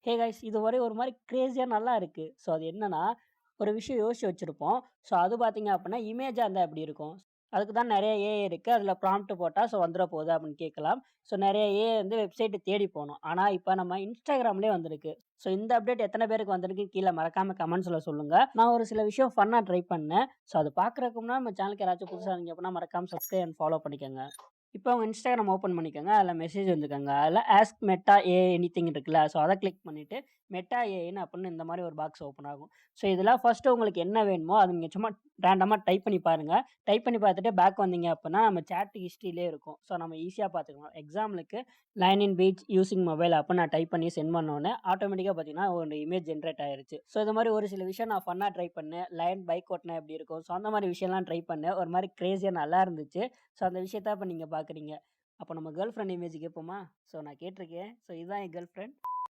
Hey guys இது ஒரு மாரி கிரேஸியா நல்லா இருக்கு. ஸோ அது என்னன்னா, ஒரு விஷயம் யோசிச்சு வச்சிருப்போம். ஸோ அது பார்த்தீங்க அப்டின்னா, இமேஜா இருந்தா எப்டி இருக்கும்? அதுக்கு தான் நெறைய ஏஐ இருக்கு. அதில ப்ராம்ப்ட் போட்டா வந்துற போகுது அப்டின்னு கேட்கலாம். ஸோ நெறைய ஏஐ வெப்சைட் தேடி போணும். ஆனா இப்ப நம்ம Instagramலயே வந்திருக்கு. ஸோ இந்த அப்டேட் எத்தன பேருக்கு வந்திருக்கு கீழ மறக்காம கமெண்ட்ஸ்ல சொல்லுங்க. நான் ஒரு சில விஷயம் ஃபன்னா ட்ரை பண்ணேன். ஸோ அது பார்க்குறதுக்கு முன்னாடி நம்ம சேனலுக்கு யாராச்சும் புதுசா இருந்தீங்க அப்டின்னா மறக்காம சப்ஸ்கிரைப் அண்ட் ஃபாலோ பண்ணிக்கங்க. இப்போ உங்க Instagram ஓப்பன் பண்ணிக்கோங்க. அதில மெசேஜ் வந்துருக்குங்க. அதில ஆஸ்க் மெட்டா ஏஐ எனிதிங் இருக்குல்ல. ஸோ அத கிளிக் பண்ணிட்டு மெட்டா ஏஐன்னு அப்படின்னு இந்த மாரி ஒரு பாக்ஸ் ஓப்பன் ஆகும். ஸோ இதில ஃபர்ஸ்ட்டு உங்களுக்கு என்ன வேணுமோ, அத நீங்க சும்மா ரேண்டமா டைப் பண்ணி பாருங்க. டைப் பண்ணி பார்த்துட்டு பேக் வந்தீங்க அப்படின்னா, நம்ம சாட் ஹிஸ்டரியிலே இருக்கும். ஸோ நம்ம ஈஸியா பார்த்துக்கலாம். எக்ஸாம்பிளுக்கு லைன் இன் பீச் யூசிங் மொபைல் அப்படின்னு நான் டைப் பண்ணி சென்ட் பண்ணோனே, ஆட்டோமேட்டிக்கா பார்த்தீங்கன்னா, ஒரு இமேஜ் ஜெனரேட் ஆயிருச்சு. ஸோ இந்த மாரி ஒரு சில விஷயம் நான் ஃபன்னா ட்ரை பண்ணேன். லயன் பைக் ஓட்டுனா எப்படி இருக்கும்? ஸோ அந்த மாரி விஷயம்லாம் ட்ரை பண்ணேன். ஒரு மாரி கிரேஸியா நல்லா இருந்துச்சு. ஸோ அந்த விஷயத்த இப்ப நீங்க பார்க்குறீங்க. அப்ப நம்ம கேர்ள் ஃபிரெண்ட் இமேஜ் கேட்போமா? ஸோ நான் கேட்டிருக்கேன். ஸோ இதுதான் என் கேர்ள் ஃபிரெண்ட்.